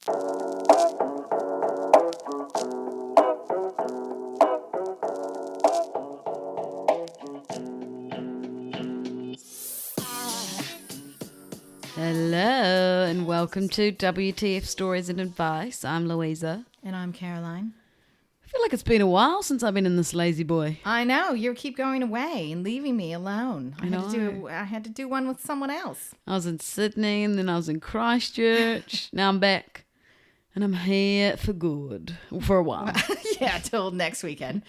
Hello and welcome to WTF Stories and Advice. I'm Louisa. And I'm Caroline. I feel like it's been a while since I've been in this lazy boy. I know, you keep going away and leaving me alone. I had to do one with someone else. I was in Sydney and then I was in Christchurch. Now I'm back and I'm here for good for a while. Yeah, till next weekend.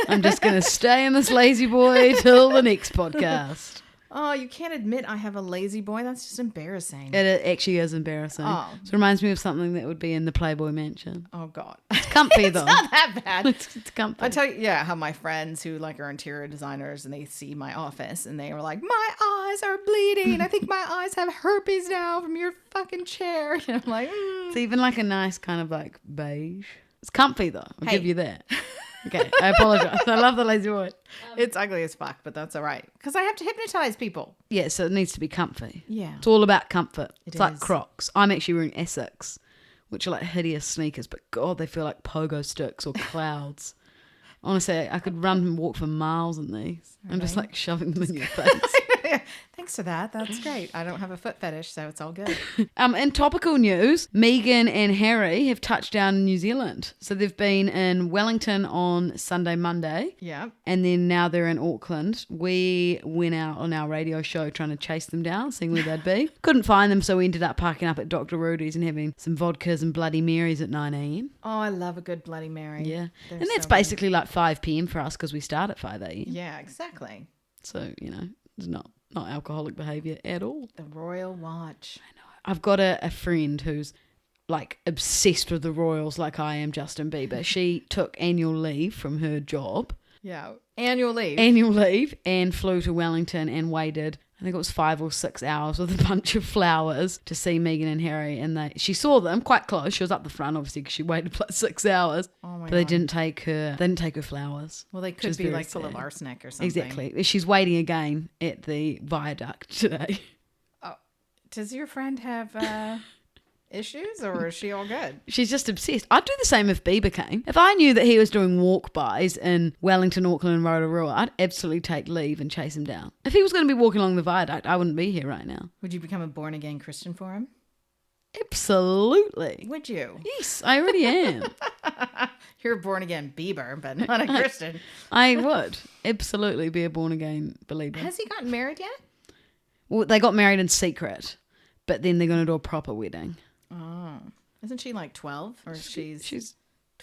I'm just going to stay in this lazy boy till the next podcast. Oh, you can't admit I have a lazy boy. That's just embarrassing. It actually is embarrassing. Oh. It reminds me of something that would be in the Playboy Mansion. Oh, God. It's comfy though. It's not that bad. It's comfy. I tell you, yeah, how my friends who are interior designers and they see my office and they were like, my eyes are bleeding. I think my eyes have herpes now from your fucking chair. And I'm like, It's even like a nice kind of like beige. It's comfy though. I'll give you that. Okay, I apologize. I love the lazy boy. It's ugly as fuck, but that's all right. Because I have to hypnotize people. Yeah, so it needs to be comfy. Yeah. It's all about comfort. It's like is. Crocs. I'm actually wearing Essex, which are like hideous sneakers, but God, they feel like pogo sticks or clouds. Honestly, I could run and walk for miles in these. I'm just like shoving them in your face. Thanks for that. That's great. I don't have a foot fetish, so it's all good. In topical news, Meghan and Harry have touched down in New Zealand. So they've been in Wellington on Sunday, Monday. Yeah. And then now they're in Auckland. We went out on our radio show trying to chase them down, seeing where they'd be. Couldn't find them, so we ended up parking up at Dr. Rudy's and having some vodkas and Bloody Marys at 9 a.m. Oh, I love a good Bloody Mary. Yeah. They're and that's so basically like 5 p.m. for us because we start at 5 a.m. Yeah, exactly. So, it's not alcoholic behaviour at all. The Royal Watch. I've got a friend who's like obsessed with the Royals like I am Justin Bieber. She took annual leave from her job. Yeah. Annual leave. And flew to Wellington and waited, I think it was 5 or 6 hours with a bunch of flowers to see Meghan and Harry. And she saw them quite close. She was up the front, obviously, because she waited like 6 hours. Oh my but God. they didn't take her flowers. Well, they could be like full of arsenic or something. Exactly. She's waiting again at the viaduct today. Oh, does your friend have issues or is she all good? She's just obsessed. I'd do the same if Bieber came. If I knew that he was doing walk-bys in Wellington, Auckland and Rotorua, I'd absolutely take leave and chase him down. If he was going to be walking along the viaduct, I wouldn't be here right now. Would you become a born-again Christian for him? Absolutely. Would you? Yes, I already am. You're a born-again Bieber, but not a Christian. I would absolutely be a born-again believer. Has he gotten married yet? Well, they got married in secret, but then they're going to do a proper wedding. Oh. Isn't she like 12? Or she's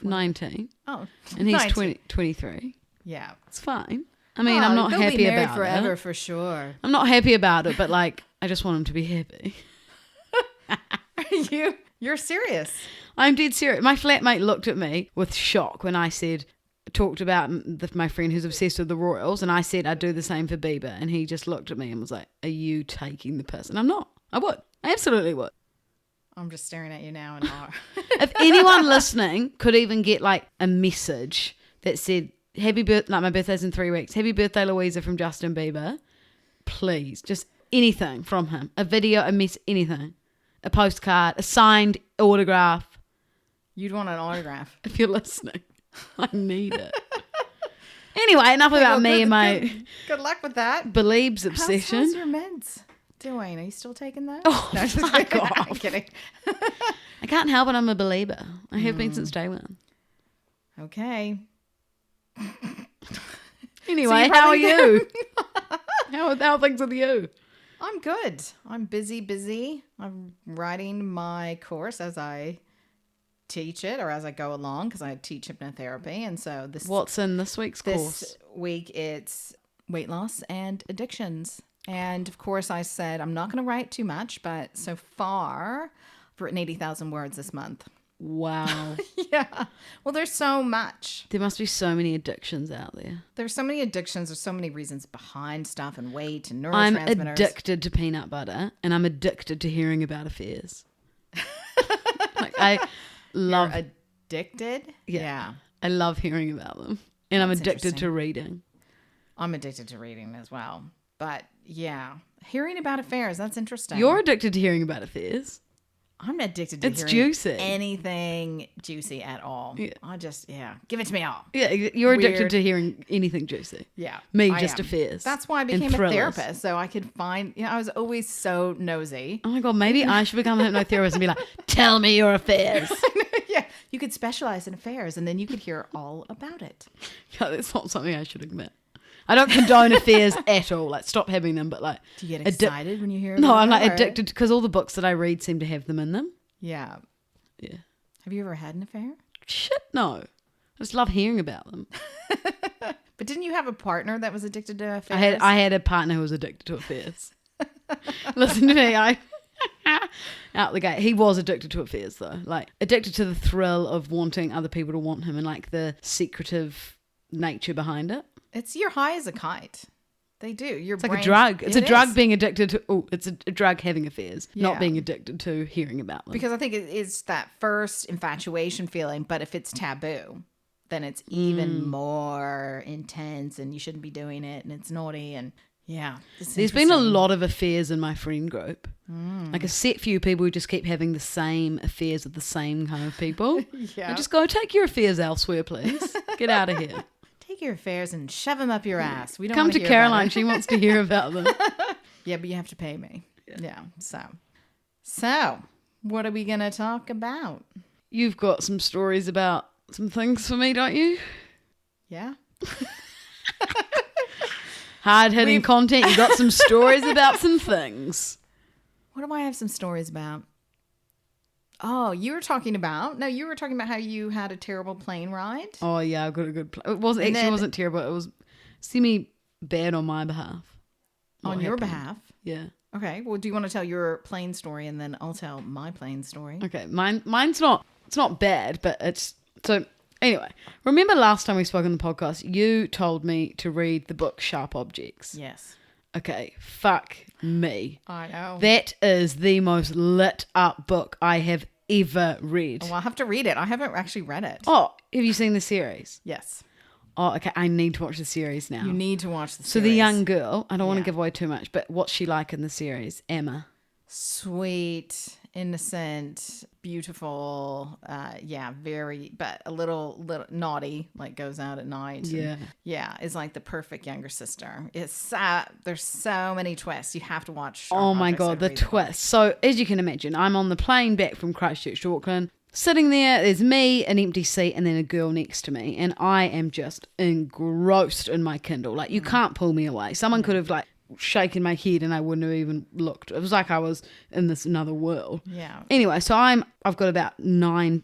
19. Oh. And he's 19. 23. Yeah. It's fine. I mean, I'm not happy be married about forever it. for sure. I'm not happy about it, but like, I just want him to be happy. You're serious. I'm dead serious. My flatmate looked at me with shock when I talked about my friend who's obsessed with the Royals, and I said I'd do the same for Bieber, and he just looked at me and was like, "Are you taking the piss?" And I'm not. I would. I absolutely would. I'm just staring at you now in awe. If anyone listening could even get like a message that said, "Happy birthday," like my birthday's in 3 weeks. "Happy birthday, Louisa," from Justin Bieber. Please, just anything from him. A video, a mess, anything. A postcard, a signed autograph. You'd want an autograph. If you're listening, I need it. Anyway, enough about me and my good luck with that. Beliebs obsession. How's your meds doing? Are you still taking that? Oh, no, fuck off. I'm kidding. I can't help it. I'm a believer. I have been since day one. Okay. Anyway, how are you? How are things with you? I'm good. I'm busy. I'm writing my course as I teach it or as I go along because I teach hypnotherapy. And so what's in this week's course? This week it's weight loss and addictions. And of course I said I'm not going to write too much, but so far I've written 80,000 words this month. Wow. Yeah. Well, there's so much. There must be so many addictions out there. There's so many addictions. There's so many reasons behind stuff and weight and neurotransmitters. I'm addicted to peanut butter and I'm addicted to hearing about affairs. Like I love... You're addicted? Yeah. I love hearing about them. And I'm addicted to reading. I'm addicted to reading as well. But yeah, hearing about affairs, that's interesting. You're addicted to hearing about affairs. I'm addicted to It's hearing juicy. anything juicy at all. Yeah. I just, give it to me all. Yeah, you're addicted Weird. to hearing anything juicy. Yeah. Me, I just am. affairs. That's why I and became a thrillers. therapist, so I could find, I was always so nosy. Oh my God, maybe I should become a hypnotherapist and be like, tell me your affairs. Yeah. You could specialize in affairs and then you could hear all about it. Yeah, that's not something I should admit. I don't condone affairs at all. Like, stop having them, but like... Do you get excited when you hear No, about I'm like it, or- addicted because all the books that I read seem to have them in them. Yeah. Yeah. Have you ever had an affair? Shit, no. I just love hearing about them. But didn't you have a partner that was addicted to affairs? I had a partner who was addicted to affairs. Listen to me, out the gate. He was addicted to affairs though. Like, addicted to the thrill of wanting other people to want him and like the secretive nature behind it. It's you're high as a kite. They do. Your It's like brain, a drug. It's a it drug is. being addicted to... Oh, it's a drug having affairs, Yeah. not being addicted to hearing about them. Because I think it is that first infatuation feeling, but if it's taboo, then it's even more intense and you shouldn't be doing it and it's naughty and it's There's been a interesting. lot of affairs in my friend group. Like a set few people who just keep having the same affairs with the same kind of people. Yeah. I just go, take your affairs elsewhere, please. Get out of here. Take your affairs and shove them up your ass. We don't Come wanna to hear Caroline. about She wants to hear about them. it. Yeah, but you have to pay me. Yeah. So what are we going to talk about? You've got some stories about some things for me, don't you? Yeah. Hard-hitting content. You got some stories about some things. What do I have some stories about? Oh, you were talking about how you had a terrible plane ride. Oh, yeah, I've got a good... It wasn't, And actually then- wasn't terrible. It was semi-bad on my behalf. On What your happened. behalf. Yeah. Okay. Well, do you want to tell your plane story and then I'll tell my plane story? Okay, mine's not... It's not bad, but it's... So, anyway. Remember last time we spoke on the podcast, you told me to read the book Sharp Objects. Yes. Okay, fuck me. I know. That is the most lit up book I have ever read. Well, I'll have to read it. I haven't actually read it. Oh, have you seen the series? Yes. Oh, okay, I need to watch the series now. You need to watch the series. So the young girl, I don't want to Yeah. give away too much, but what's she like in the series? Emma. Sweet, innocent, beautiful, very, but a little naughty, like goes out at night. Yeah. Yeah, is like the perfect younger sister. It's there's so many twists. You have to watch. Sharp Oh my Objects God, and the read book. twist. So as you can imagine, I'm on the plane back from Christchurch to Auckland. Sitting there, there's me, an empty seat, and then a girl next to me. And I am just engrossed in my Kindle. Like, you can't pull me away. Someone could have, like, shaken my head and I wouldn't have even looked. It was like I was in this another world. Yeah. Anyway, so I've got about 9%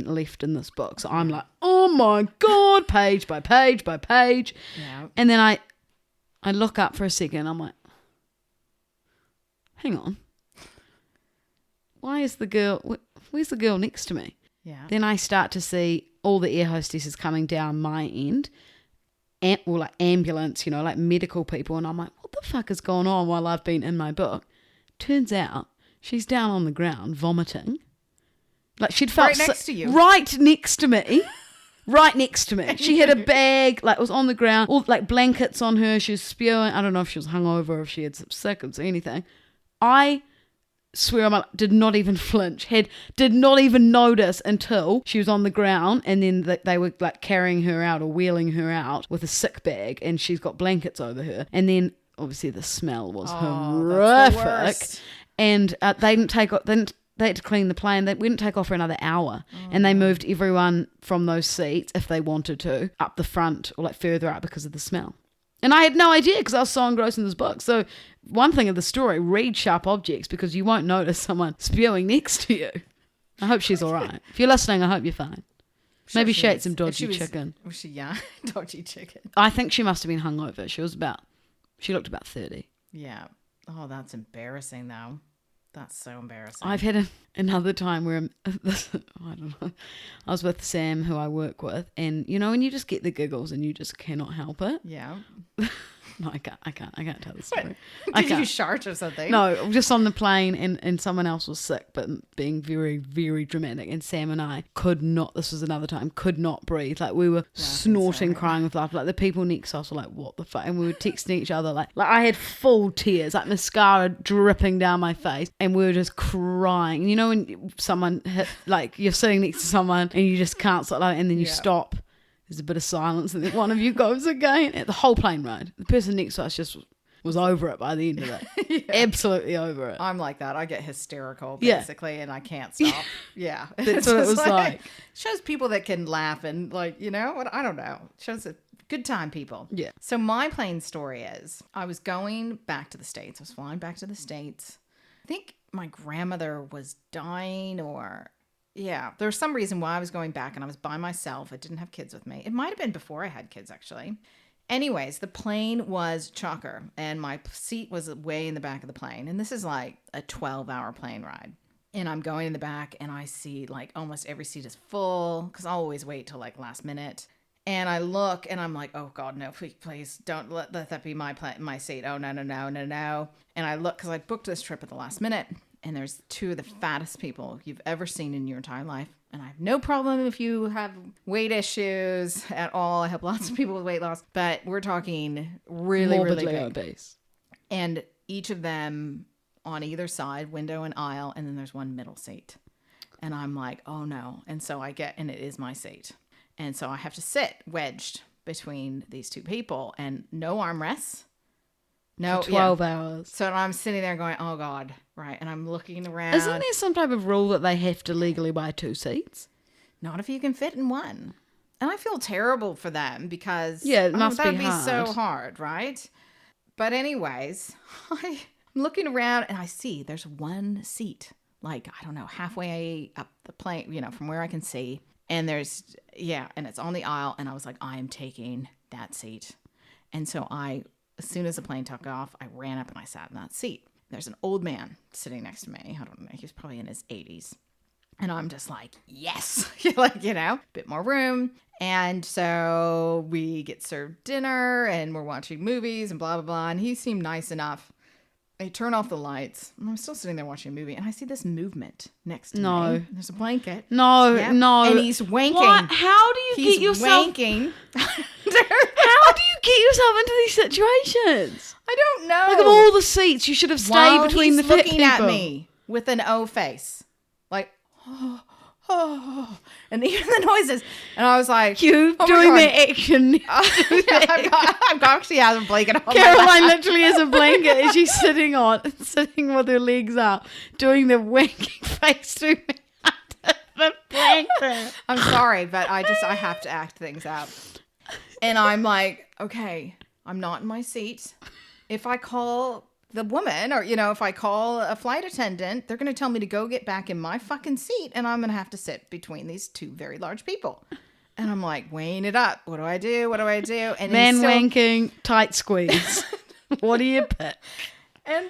left in this book. So I'm like, oh my God, page by page by page. Yeah. And then I look up for a second. I'm like, hang on. Where's the girl next to me? Yeah. Then I start to see all the air hostesses coming down my end, like ambulance, like medical people, and I'm like, what the fuck is going on while I've been in my book? Turns out she's down on the ground vomiting. Like she'd felt Right next to you. Right next to me. Right next to me. She had a bag, like it was on the ground, all like blankets on her. She was spewing. I don't know if she was hungover or if she had some sickness or anything. I swear did not even flinch, did not even notice until she was on the ground, and then they were like carrying her out or wheeling her out with a sick bag, and she's got blankets over her, and then obviously the smell was That's the horrific, worst. and they had to clean the plane. They wouldn't take off for another hour, and they moved everyone from those seats, if they wanted to, up the front or like further up because of the smell. And I had no idea because I was so engrossed in this book. So one thing of the story, read Sharp Objects because you won't notice someone spewing next to you. I hope she's all right. If you're listening, I hope you're fine. Maybe she ate some dodgy chicken. Was she young? Dodgy chicken. I think she must have been hungover. She looked about 30. Yeah. Oh, that's embarrassing though. That's so embarrassing. I've had another time where I don't know. I was with Sam, who I work with, and when you just get the giggles and you just cannot help it. Yeah. No, I can't tell the story. Did you shart or something? No, just on the plane and someone else was sick, but being very, very dramatic. And Sam and I could not, this was another time, could not breathe. Like we were snorting, crying with laughter. Like the people next to us were like, what the fuck? And we were texting each other like I had full tears, like mascara dripping down my face. And we were just crying. You know when someone hit, like you're sitting next to someone and you just can't stop, like, and then you stop. There's a bit of silence and then one of you goes again. The whole plane ride. The person next to us just was over it by the end of it. Absolutely over it. I'm like that. I get hysterical basically and I can't stop. Yeah. That's what it was like. Shows people that can laugh and like, you know, what I don't know. Shows a good time people. Yeah. So my plane story is I was going back to the States. I was flying back to the States. I think my grandmother was dying or... Yeah, there was some reason why I was going back and I was by myself. I didn't have kids with me. It might have been before I had kids, actually. Anyways, the plane was chocker and my seat was way in the back of the plane. And this is like a 12-hour plane ride. And I'm going in the back and I see like almost every seat is full because I always wait till like last minute. And I look and I'm like, oh God, no, please don't let that be my seat. Oh, no. And I look because I booked this trip at the last minute. And there's two of the fattest people you've ever seen in your entire life. And I have no problem if you have weight issues at all. I help lots of people with weight loss. But we're talking really, morbidly really big. obese. And each of them on either side, window and aisle. And then there's one middle seat. And I'm like, oh no. And so I get, and it is my seat. And so I have to sit wedged between these two people and no armrests. No, for 12 hours. So I'm sitting there going, oh God, right. And I'm looking around. Isn't there some type of rule that they have to legally buy 2 seats? Not if you can fit in one. And I feel terrible for them because it must that'd be be hard. so hard, right? But anyways, I'm looking around and I see there's one seat, like, I don't know, halfway up the plane, you know, from where I can see. And there's, and it's on the aisle. And I was like, I am taking that seat. And so as soon as the plane took off, I ran up and I sat in that seat. There's an old man sitting next to me. I don't know. He was probably in his 80s. And I'm just like, yes, like, you know, bit more room. And so we get served dinner and we're watching movies and blah, blah, blah. And he seemed nice enough. I turn off the lights and I'm still sitting there watching a movie and I see this movement next to me. There's a blanket. No. And he's wanking. What? How do you get yourself... wanking. How do you get yourself into these situations? I don't know. Like of all the seats, you should have stayed between the fit people. He's looking at me with an O face. Like, oh. And even the noises. And I was like, you doing the action. I've actually has a blanket on. Caroline literally has a blanket and she's sitting with her legs up, doing the wanking face to me under the blanket. I'm sorry, but I have to act things out. And I'm like, okay, I'm not in my seat. If I call the woman or, you know, if I call a flight attendant, they're going to tell me to go get back in my fucking seat and I'm going to have to sit between these two very large people. And I'm like, weighing it up. What do I do? And man wanking, tight squeeze. What do you pick? And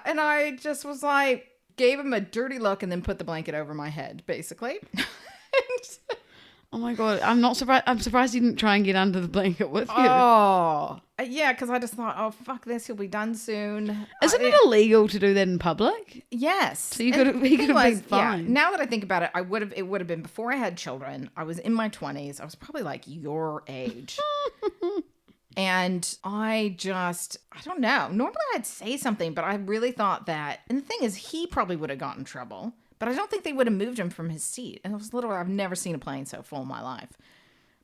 and I just was like, gave him a dirty look and then put the blanket over my head, basically. Oh my God, I'm not surprised. I'm surprised you didn't try and get under the blanket with you. Oh, yeah, because I just thought, oh, fuck this, he'll be done soon. Isn't it illegal to do that in public? Yes. So he could have been fine. Yeah, now that I think about it, it would have been before I had children. I was in my 20s. I was probably like your age. And I don't know. Normally I'd say something, but I really thought that, and the thing is, he probably would have gotten in trouble. But I don't think they would have moved him from his seat. And it was literally, I've never seen a plane so full in my life.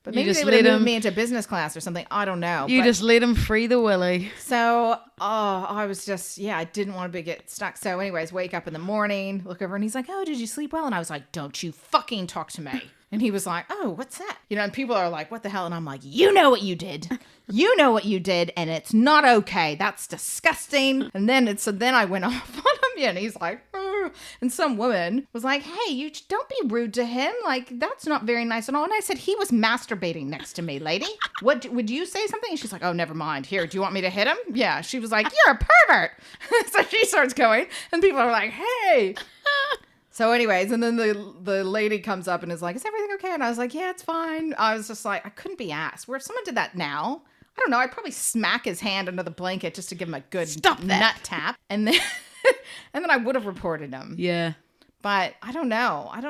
But maybe they would have moved me into business class or something. I don't know. You just let him free the willy. So, I was just, I didn't want to get stuck. So anyways, wake up in the morning, look over and he's like, oh, did you sleep well? And I was like, don't you fucking talk to me. And he was like, oh, what's that? You know, and people are like, what the hell? And I'm like, you know what you did. You know what you did. And it's not okay. That's disgusting. And then I went off on him. And he's like, oh. And some woman was like, hey, you don't be rude to him. Like, that's not very nice at all. And I said, he was masturbating next to me, lady. What, would you say something? And she's like, oh, never mind. Here, do you want me to hit him? Yeah. She was like, you're a pervert. So she starts going. And people are like, hey. So anyways, and then the lady comes up and is like, is everything okay? And I was like, yeah, it's fine. I was just like, I couldn't be asked. Where if someone did that now, I don't know, I'd probably smack his hand under the blanket just to give him a good Stop that. nut tap. And then I would have reported him. Yeah. But I don't know. I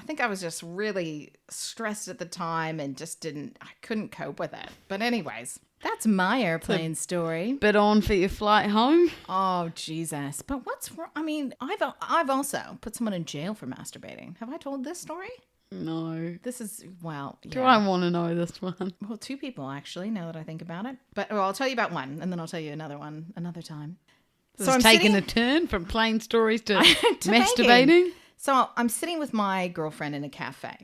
think I was just really stressed at the time and just I couldn't cope with it. But anyways, that's my airplane story. Bit on for your flight home. Oh, Jesus. But what's wrong? I mean, I've also put someone in jail for masturbating. Have I told this story? No. This is, well, Do I want to know this one? Well, 2 people, actually, now that I think about it. But I'll tell you about one, and then I'll tell you another one another time. So I'm taking a turn from plain stories to masturbating. So I'm sitting with my girlfriend in a cafe,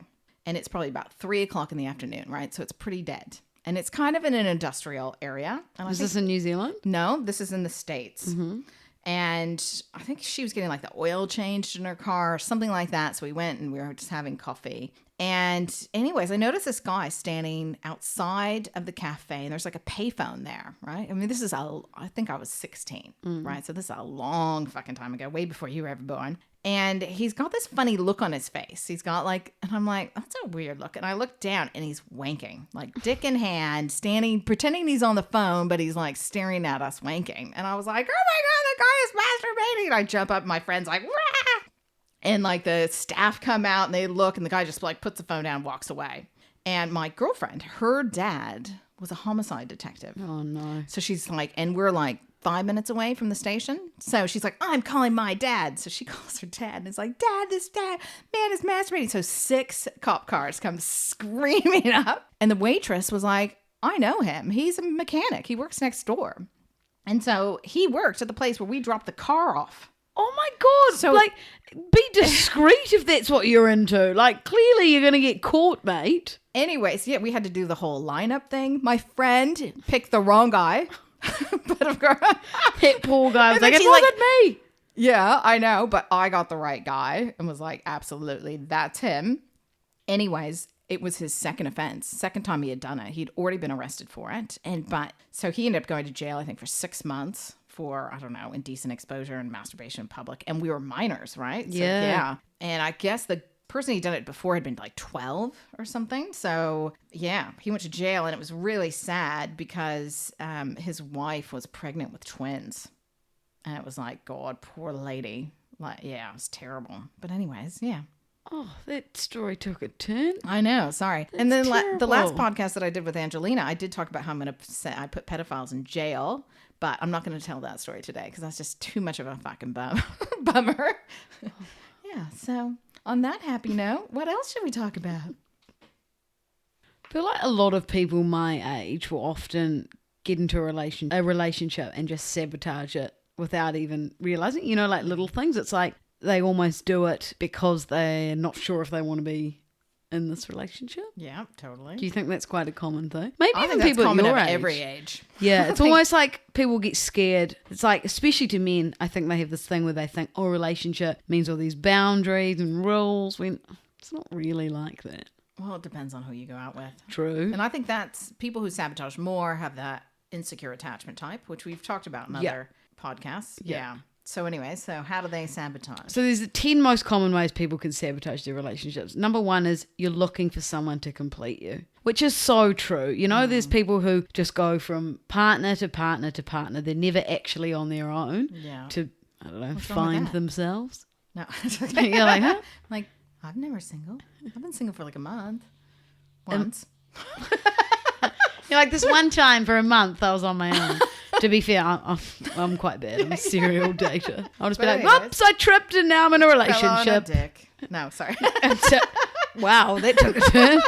and it's probably about 3 o'clock in the afternoon, right? So it's pretty dead. And it's kind of in an industrial area. And Is this in New Zealand? No, this is in the States. Mm-hmm. And I think she was getting like the oil changed in her car or something like that. So we went and we were just having coffee. And anyways, I noticed this guy standing outside of the cafe, and there's like a payphone there, right? I mean, I think I was 16, right? So this is a long fucking time ago, way before you were ever born. And he's got this funny look on his face. He's got like, and I'm like, that's a weird look. And I look down and he's wanking, like dick in hand, standing, pretending he's on the phone, but he's like staring at us wanking. And I was like, oh my God, the guy is masturbating. And I jump up, my friend's like, wah! And like the staff come out and they look, and the guy just like puts the phone down and walks away. And my girlfriend, her dad was a homicide detective. Oh no. So she's like, and we're like 5 minutes away from the station. So she's like, I'm calling my dad. So she calls her dad and is like, Dad, this man is masturbating. So 6 cop cars come screaming up. And the waitress was like, I know him. He's a mechanic. He works next door. And so he works at the place where we dropped the car off. Oh my God. So, like, be discreet if that's what you're into. Like, clearly you're going to get caught, mate. Anyways, yeah, we had to do the whole lineup thing. My friend picked the wrong guy. But of course, that poor guy was like, it she's wasn't me. Yeah, I know, but I got the right guy and was like, absolutely, that's him. Anyways, it was his second offense. Second time he had done it. He'd already been arrested for it. So he ended up going to jail, I think, for 6 months for, I don't know, indecent exposure and masturbation in public. And we were minors, right? So, yeah. And I guess the person he'd done it before had been like 12 or something. So yeah, he went to jail, and it was really sad because his wife was pregnant with twins. And it was like, God, poor lady. Like, yeah, it was terrible. But anyways, yeah. Oh, that story took a turn. I know. Sorry. And then the last podcast that I did with Angelina, I did talk about how I put pedophiles in jail, but I'm not going to tell that story today because that's just too much of a fucking bummer. Yeah. So on that happy note, what else should we talk about? I feel like a lot of people my age will often get into a relationship and just sabotage it without even realizing, like little things. It's like they almost do it because they're not sure if they want to be in this relationship. Yeah, totally. Do you think that's quite a common thing? Maybe I even think people that's common at your at age. every age. Yeah, it's almost like people get scared. It's like, especially to men, I think they have this thing where they think, oh, relationship means all these boundaries and rules, when it's not really like that. Well, it depends on who you go out with. True. And I think that's people who sabotage more have that insecure attachment type, which we've talked about in other podcasts. Yeah. So anyway, how do they sabotage? So there's the 10 most common ways people can sabotage their relationships. Number 1 is you're looking for someone to complete you, which is so true. There's people who just go from partner to partner to partner. They're never actually on their own to, I don't know, find themselves. No. You're like, huh? Like, I've never single. I've been single for like a month. Once. You're like, this one time for a month I was on my own. To be fair, I'm quite bad. I'm a serial dater. I'll just be like, whoops, I tripped and now I'm in a relationship. Dick. No, sorry. Wow, that took a turn.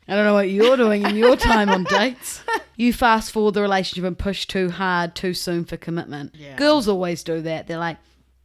I don't know what you're doing in your time on dates. You fast forward the relationship and push too hard too soon for commitment. Yeah. Girls always do that. They're like,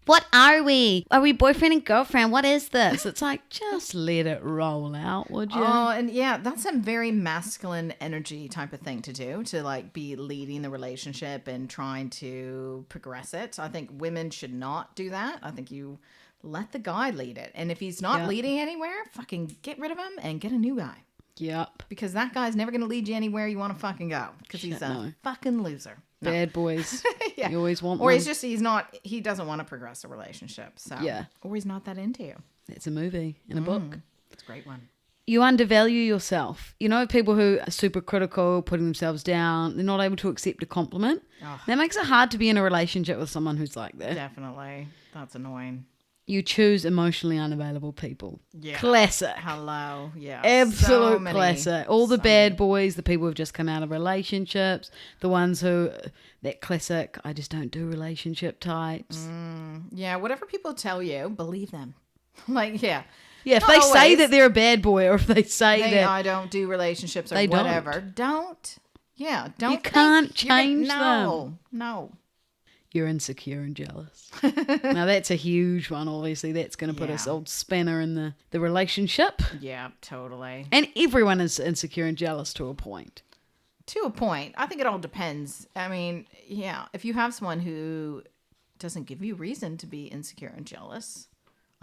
what are we? Are we boyfriend and girlfriend? What is this? It's like, just let it roll out, would you? Oh, and yeah, that's a very masculine energy type of thing to do, to like be leading the relationship and trying to progress it. I think women should not do that. I think you let the guy lead it. And if he's not leading anywhere, fucking get rid of him and get a new guy. Yep. Because that guy's never going to lead you anywhere you want to fucking go. Because he's a fucking loser. No. Bad boys. You always want or one. He doesn't want to progress a relationship. So. Yeah. Or he's not that into you. It's a movie and a book. It's a great one. You undervalue yourself. You know, people who are super critical, putting themselves down, they're not able to accept a compliment. Oh. That makes it hard to be in a relationship with someone who's like that. Definitely. That's annoying. You choose emotionally unavailable people. Yeah. Classic. Hello. Yeah. Absolute classic. All the bad boys, the people who've just come out of relationships, the ones who, that classic, I just don't do relationship types. Yeah. Whatever people tell you, believe them. Like, yeah. Yeah, if Not they always. say that they're a bad boy, or if they say that I don't do relationships or They don't. whatever, don't. Yeah. Don't. You can't think you're gonna- change No. No. you're insecure and jealous. Now that's a huge one, obviously. That's going to put us Yeah. old spanner in the relationship. Yeah, totally. And everyone is insecure and jealous to a point. To a point. I think it all depends. I mean, yeah, if you have someone who doesn't give you reason to be insecure and jealous,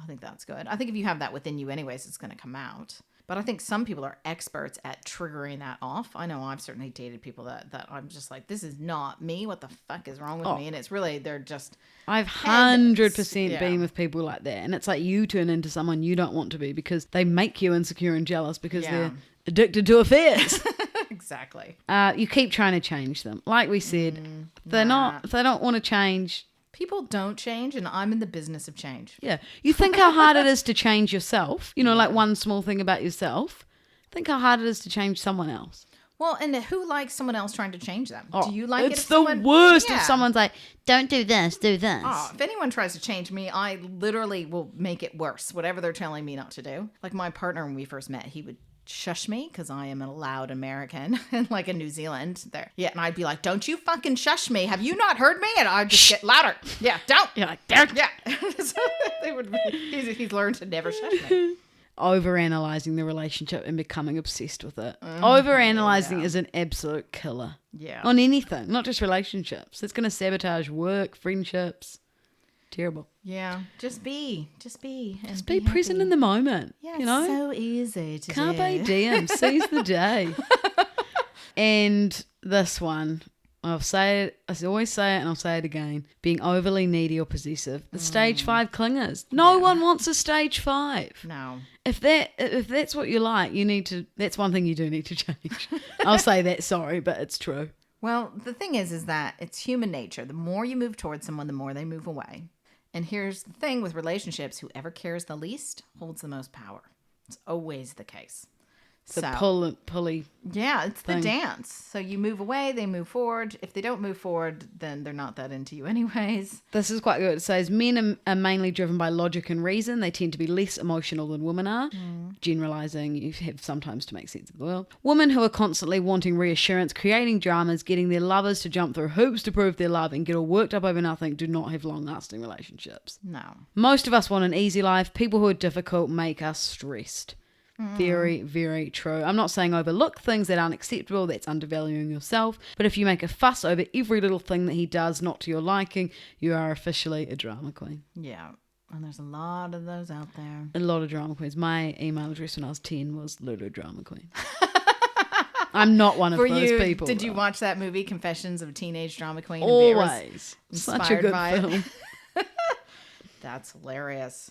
I think that's good. I think if you have that within you anyways, it's going to come out. But I think some people are experts at triggering that off. I know I've certainly dated people that I'm just like, this is not me. What the fuck is wrong with me? And it's really, they're just... I've 100% Yeah. been with people like that. And it's like you turn into someone you don't want to be because they make you insecure and jealous because Yeah. they're addicted to affairs. Exactly. You keep trying to change them. Like we said, if they don't want to change... People don't change, and I'm in the business of change. Yeah. You think how hard it is to change yourself, you know, like one small thing about yourself. Think how hard it is to change someone else. Well, and who likes someone else trying to change them? Oh, Do you like it? it's if the someone... worst if Yeah. someone's like, don't do this, do this. Oh, if anyone tries to change me, I literally will make it worse, whatever they're telling me not to do. Like my partner, when we first met, he would shush me because I am a loud American and like in New Zealand there. Yeah. And I'd be like, don't you fucking shush me. Have you not heard me? And I'd just get louder. Yeah. Don't. You're like, don't. Yeah. So they would he's learned to never shush me. Overanalyzing the relationship and becoming obsessed with it. Overanalyzing is an absolute killer. Yeah. On anything, not just relationships. It's going to sabotage work, friendships. Terrible. Yeah. Just be. And Just be present in the moment. Yeah. You know? So easy to Carpe do. diem. Seize the day. And this one, I always say it and I'll say it again. Being overly needy or possessive. The stage 5 clingers. No one wants a stage 5. No. If that's what you like, that's one thing you do need to change. I'll say that, sorry, but it's true. Well, the thing is that it's human nature. The more you move towards someone, the more they move away. And here's the thing with relationships, whoever cares the least holds the most power. It's always the case. The pulley. Yeah, it's thing. the dance. So you move away, they move forward. If they don't move forward, then they're not that into you anyways. This is quite good. It says men are mainly driven by logic and reason. They tend to be less emotional than women are. Generalizing, you have sometimes to make sense of the world. Women who are constantly wanting reassurance, creating dramas, getting their lovers to jump through hoops to prove their love and get all worked up over nothing do not have long-lasting relationships. No. Most of us want an easy life. People who are difficult make us stressed. Very, very true. I'm not saying overlook things that aren't acceptable. That's undervaluing yourself. But if you make a fuss over every little thing that he does not to your liking, you are officially a drama queen. Yeah. And there's a lot of those out there. A lot of drama queens. My email address when I was 10 was Lulu Drama Queen. I'm not one of those people. Did you watch that movie, Confessions of a Teenage Drama Queen? Always. Such a inspired good by it. film. That's hilarious.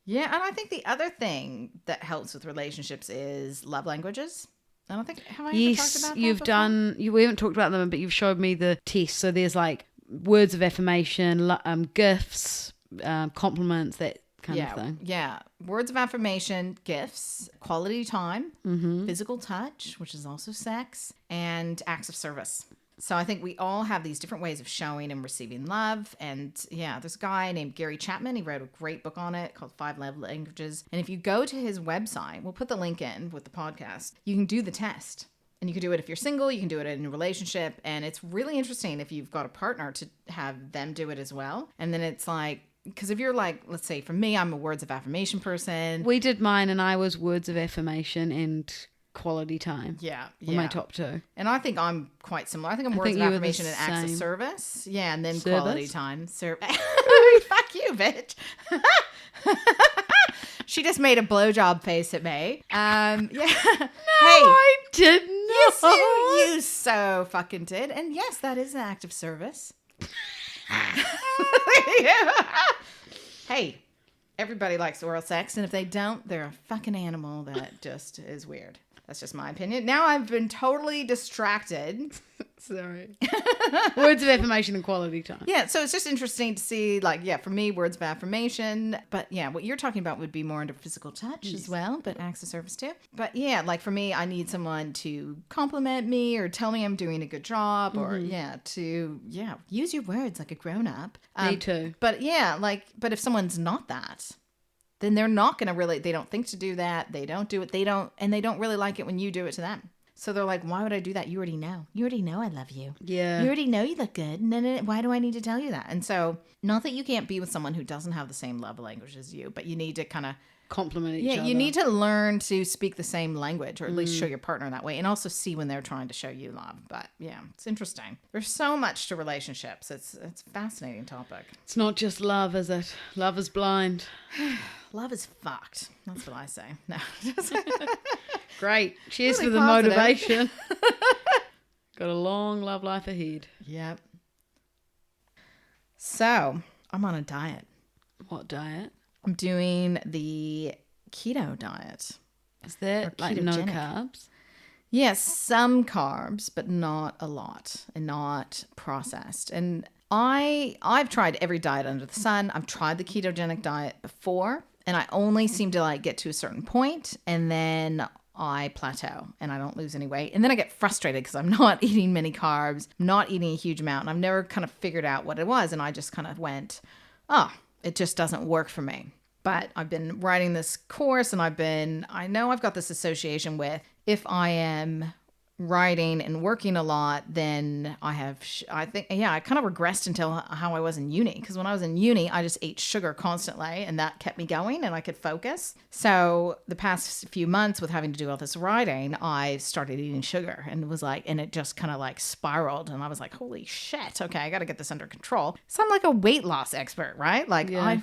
Yeah, and I think the other thing that helps with relationships is love languages. I don't think, have I ever talked Yes, about that you've before? done, we haven't talked about them, but you've showed me the test. So there's like words of affirmation, gifts, compliments, that kind of thing. Yeah. Words of affirmation, gifts, quality time, physical touch, which is also sex, and acts of service. So I think we all have these different ways of showing and receiving love. And yeah, there's a guy named Gary Chapman. He wrote a great book on it called 5 Love Languages. And if you go to his website, we'll put the link in with the podcast, you can do the test. And you can do it if you're single, you can do it in a relationship. And it's really interesting if you've got a partner to have them do it as well. And then it's like, because if you're like, let's say for me, I'm a words of affirmation person. We did mine and I was words of affirmation and quality time. Yeah. Were my top 2. And I think I'm quite similar. I think I'm words of think you were the affirmation and acts of same. service. Yeah, and then Service? quality time. Fuck you, bitch. She just made a blowjob face at me. Yeah. No, I did not. Yes, you so fucking did. And yes, that is an act of service. Hey, everybody likes oral sex, and if they don't, they're a fucking animal that just is weird. That's just my opinion. Now I've been totally distracted. Sorry. Words of affirmation and quality time. Yeah, so it's just interesting to see, like, yeah, for me, words of affirmation. But yeah, what you're talking about would be more under physical touch as well, but acts of service too. But yeah, like for me, I need someone to compliment me or tell me I'm doing a good job or use your words like a grown up. Me too. But yeah, but if someone's not that, then they're not going to really, they don't think to do that. They don't do it. And they don't really like it when you do it to them. So they're like, why would I do that? You already know. You already know I love you. Yeah. You already know you look good. No, why do I need to tell you that? And so, not that you can't be with someone who doesn't have the same love language as you, but you need to kind of compliment each other. Yeah, you need to learn to speak the same language, or at least show your partner that way, and also see when they're trying to show you love. But yeah, it's interesting. There's so much to relationships. It's a fascinating topic. It's not just love, is it? Love is blind. Love is fucked. That's what I say. No. Great. Cheers Really for the positive. motivation. Got a long love life ahead. Yep. So, I'm on a diet. What diet? I'm doing the keto diet. Is that like no ketogenic. carbs? Yes, some carbs, but not a lot and not processed. And I've tried every diet under the sun. I've tried the ketogenic diet before, and I only seem to like get to a certain point, and then I plateau and I don't lose any weight. And then I get frustrated because I'm not eating many carbs, not eating a huge amount. And I've never kind of figured out what it was. And I just kind of went, it just doesn't work for me. But I've been writing this course, and I know I've got this association with, if I am writing and working a lot, then I kind of regressed until how I was in uni. Because when I was in uni, I just ate sugar constantly, and that kept me going and I could focus. So the past few months with having to do all this writing, I started eating sugar, and it just kind of like spiraled, and I was like, holy shit, okay, I got to get this under control. So I'm like a weight loss expert, right? Like, yeah.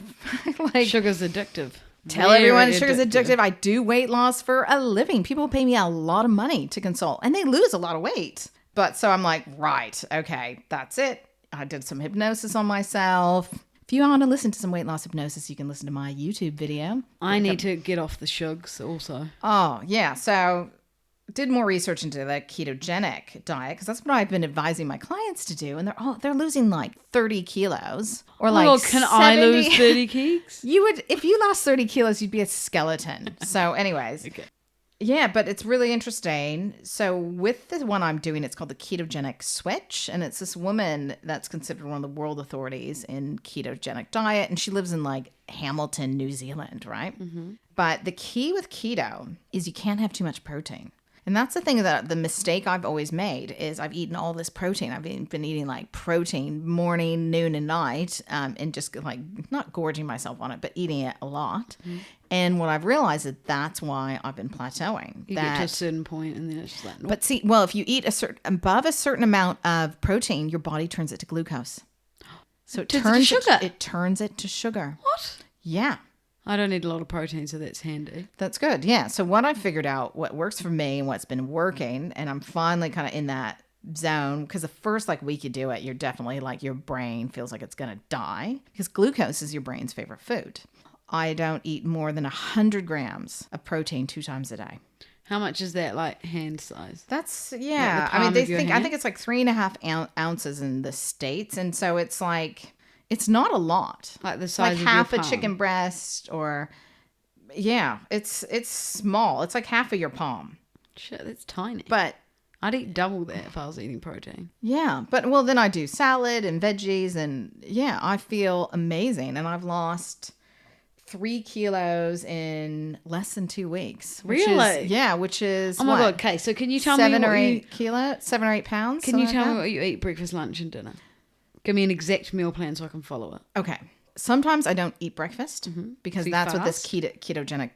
Sugar's addictive. Tell everyone sugar's addictive. I do weight loss for a living. People pay me a lot of money to consult, and they lose a lot of weight. But so I'm like, right, okay, that's it. I did some hypnosis on myself. If you want to listen to some weight loss hypnosis, you can listen to my YouTube video. I need to get off the sugars also. Oh, yeah. So did more research into the ketogenic diet, because that's what I've been advising my clients to do, and they're losing like 30 kilos or like can 70. I lose 30 kgs? You would, if you lost 30 kilos, you'd be a skeleton. So anyways, Okay. Yeah, but it's really interesting. So with the one I'm doing, it's called the ketogenic switch, and it's this woman that's considered one of the world authorities in ketogenic diet, and she lives in like Hamilton, New Zealand, right? Mm-hmm. But the key with keto is you can't have too much protein. And that's the thing, that the mistake I've always made is I've eaten all this protein. I've been eating like protein morning, noon, and night, and just like not gorging myself on it, but eating it a lot. Mm-hmm. And what I've realized is that's why I've been plateauing. You get to a certain point, and then it's just like, nope. But see, well, if you eat above a certain amount of protein, your body turns it to glucose. So it turns it to sugar. What? Yeah. I don't need a lot of protein, so that's handy. That's good. Yeah. So what I figured out, what works for me and what's been working, and I'm finally kind of in that zone, because the first like week you do it, you're definitely like, your brain feels like it's going to die, because glucose is your brain's favorite food. I don't eat more than 100 grams of protein 2 times a day. How much is that, like hand size? That's, yeah. Like I mean, hand? I think it's like 3.5 ounces in the States. And so it's like, it's not a lot. Like the size like of half your a palm. chicken breast, or yeah, it's small. It's like half of your palm. Shit, that's tiny. But I'd eat double that if I was eating protein. yeah, but well, then I do salad and veggies, and yeah, I feel amazing. And I've lost 3 kilos in less than 2 weeks. Really? Which is Oh my what? God. Okay, so can you tell me 7 what or you... 7 or 8 pounds? Can you something tell like me what you eat breakfast, lunch, and dinner? Give me an exact meal plan so I can follow it. that? Okay. Sometimes I don't eat breakfast, because So you that's what this fast? ketogenic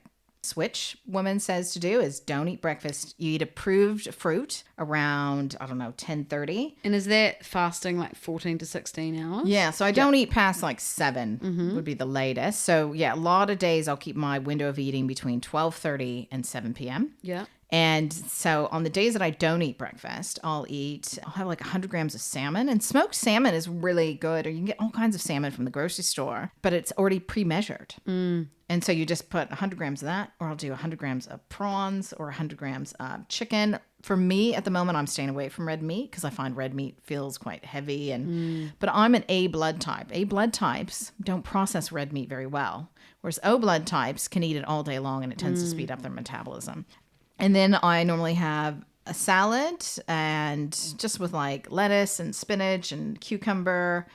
switch woman says to do, is don't eat breakfast. You eat approved fruit around, 10:30. And is that fasting like 14 to 16 hours? Yeah, so I don't eat past like 7 would be the latest. So yeah, a lot of days I'll keep my window of eating between 12:30 and 7 p.m. Yeah. And so on the days that I don't eat breakfast, I'll have like 100 grams of salmon. And smoked salmon is really good. Or you can get all kinds of salmon from the grocery store, but it's already pre-measured. And so you just put 100 grams of that, or I'll do 100 grams of prawns or 100 grams of chicken. For me, at the moment, I'm staying away from red meat because I find red meat feels quite heavy. But I'm an A blood type. A blood types don't process red meat very well, whereas O blood types can eat it all day long and it tends to speed up their metabolism. And then I normally have a salad and just with like lettuce and spinach and cucumber.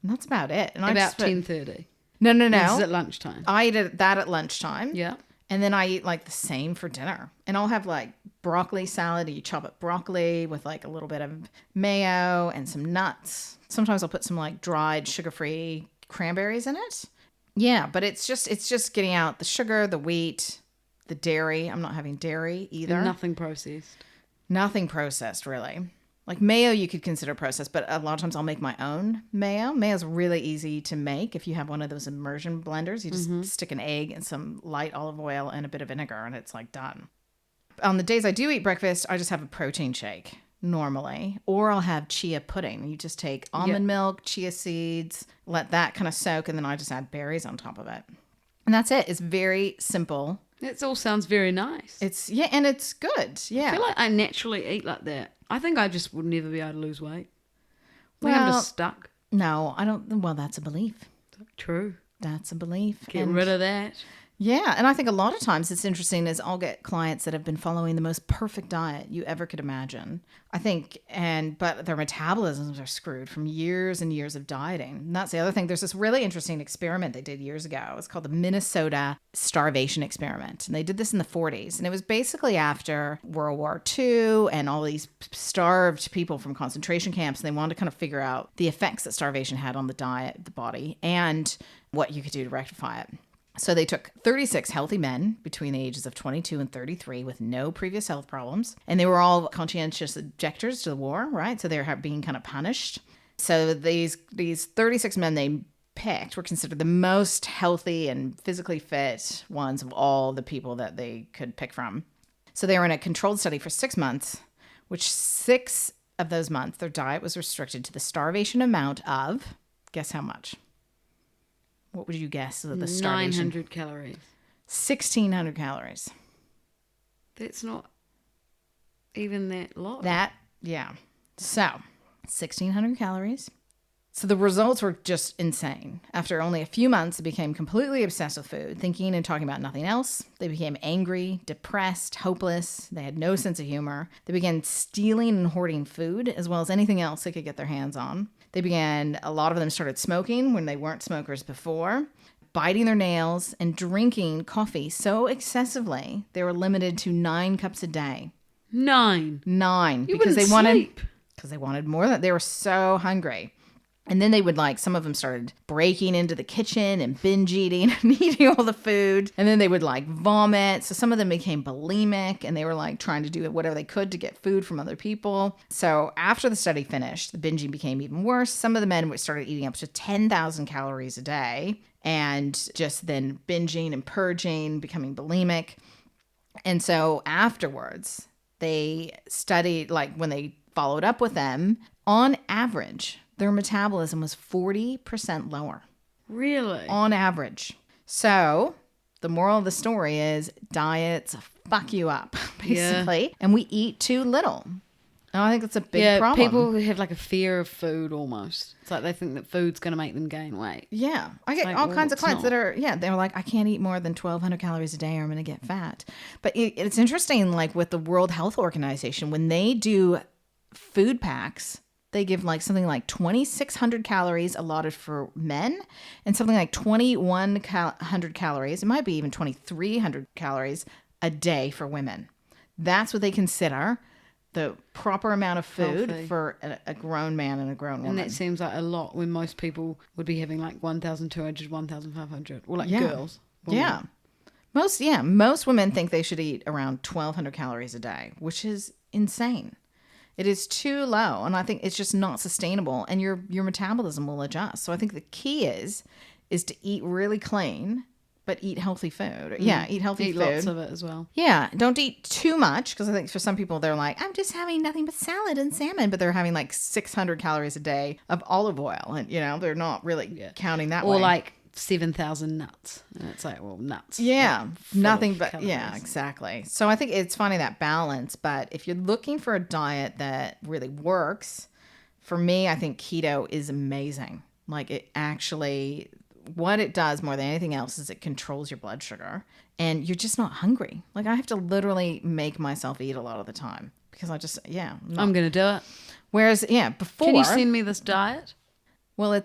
And that's about it. And About 10:30. No. This is at lunchtime. I eat that at lunchtime. Yeah. And then I eat like the same for dinner. And I'll have like broccoli salad. You chop up broccoli with like a little bit of mayo and some nuts. Sometimes I'll put some like dried sugar-free cranberries in it. Yeah, but it's just getting out the sugar, the wheat, the dairy. I'm not having dairy either. Nothing processed. Nothing processed, really. Like mayo you could consider processed, but a lot of times I'll make my own mayo. Mayo's really easy to make if you have one of those immersion blenders. You just stick an egg and some light olive oil and a bit of vinegar and it's like done. On the days I do eat breakfast, I just have a protein shake normally, or I'll have chia pudding. You just take almond milk, chia seeds, let that kind of soak, and then I just add berries on top of it. And that's it. It's very simple. It all sounds very nice. And it's good. Yeah. I feel like I naturally eat like that. I think I just would never be able to lose weight. I think I'm just stuck. No, I don't. Well, that's a belief. True. That's a belief. Get rid of that. Yeah. And I think a lot of times it's interesting is I'll get clients that have been following the most perfect diet you ever could imagine. I think, but their metabolisms are screwed from years and years of dieting. And that's the other thing. There's this really interesting experiment they did years ago. It's called the Minnesota Starvation Experiment. And they did this in the 40s. And it was basically after World War II and all these starved people from concentration camps. And they wanted to kind of figure out the effects that starvation had on the diet, the body, and what you could do to rectify it. So they took 36 healthy men between the ages of 22 and 33 with no previous health problems. And they were all conscientious objectors to the war, right? So they were being kind of punished. So these 36 men they picked were considered the most healthy and physically fit ones of all the people that they could pick from. So they were in a controlled study for 6 months, which 6 of those months, their diet was restricted to the starvation amount of, guess how much? What would you guess of the starvation? 900 calories. 1,600 calories. That's not even that low. Yeah. So, 1,600 calories. So the results were just insane. After only a few months, they became completely obsessed with food, thinking and talking about nothing else. They became angry, depressed, hopeless. They had no sense of humor. They began stealing and hoarding food, as well as anything else they could get their hands on. A lot of them started smoking when they weren't smokers before, biting their nails, and drinking coffee so excessively they were limited to 9 cups a day. 9? 9. You because wouldn't sleep. Because they wanted more. They were so hungry. And then they would some of them started breaking into the kitchen and binge eating and eating all the food. And then they would vomit. So some of them became bulimic and they were trying to do whatever they could to get food from other people. So after the study finished, the binging became even worse. Some of the men started eating up to 10,000 calories a day and just then binging and purging, becoming bulimic. And so afterwards, they studied, when they followed up with them, on average, their metabolism was 40% lower. Really? On average. So the moral of the story is diets fuck you up, basically. Yeah. And we eat too little. And I think that's a big problem. People have a fear of food almost. It's like they think that food's going to make them gain weight. Yeah. I get all kinds of clients that are, they're like, I can't eat more than 1,200 calories a day or I'm going to get fat. But it's interesting, with the World Health Organization, when they do food packs, they give something like 2,600 calories allotted for men and something like 2,100 calories. It might be even 2,300 calories a day for women. That's what they consider the proper amount of food healthy for a grown man and a grown woman. And that seems like a lot when most people would be having 1,200, 1,500 or girls. Yeah. Most women think they should eat around 1,200 calories a day, which is insane. It is too low, and I think it's just not sustainable, and your metabolism will adjust. So I think the key is to eat really clean, but eat healthy food. Yeah, eat healthy Eat food. lots of it as well. Yeah, don't eat too much, because I think for some people they're like, I'm just having nothing but salad and salmon, but they're having like 600 calories a day of olive oil, and they're not really counting that way. Or like 7,000 nuts. And it's like, well, nuts. Yeah, nothing but calories. yeah, exactly. So I think it's finding that balance, but if you're looking for a diet that really works, for me, I think keto is amazing. Like, it actually, what it does more than anything else is it controls your blood sugar, and you're just not hungry. Like, I have to literally make myself eat a lot of the time because I'm going to do it. Whereas, before. Can you send me this diet? Well,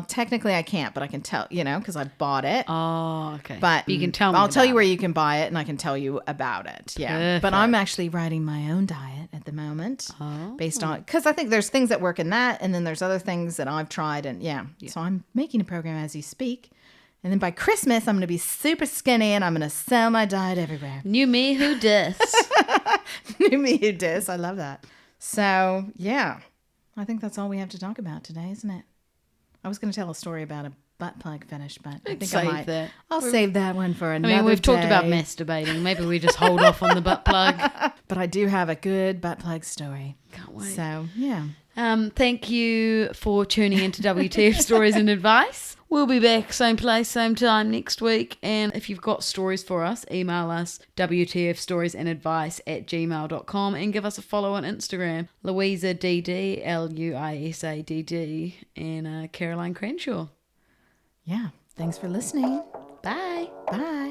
technically I can't, but I can tell, because I bought it. Oh, okay. But you can tell me. I'll tell you where you can buy it, and I can tell you about it. Yeah. Perfect. But I'm actually writing my own diet at the moment based on, because I think there's things that work in that, and then there's other things that I've tried, and So I'm making a program as you speak. And then by Christmas, I'm going to be super skinny, and I'm going to sell my diet everywhere. New me who dis. New me who dis. I love that. So, yeah. I think that's all we have to talk about today, isn't it? I was going to tell a story about a butt plug finish, but I think I might. That. I'll save that one for another day. We've talked about masturbating. Maybe we just hold off on the butt plug. But I do have a good butt plug story. Can't wait. So, yeah. Thank you for tuning into WTF Stories and Advice. We'll be back same place, same time next week. And if you've got stories for us, email us wtfstoriesandadvice@gmail.com and give us a follow on Instagram. Louisa DD, LUISADD, and Caroline Cranshaw. Yeah. Thanks for listening. Bye. Bye.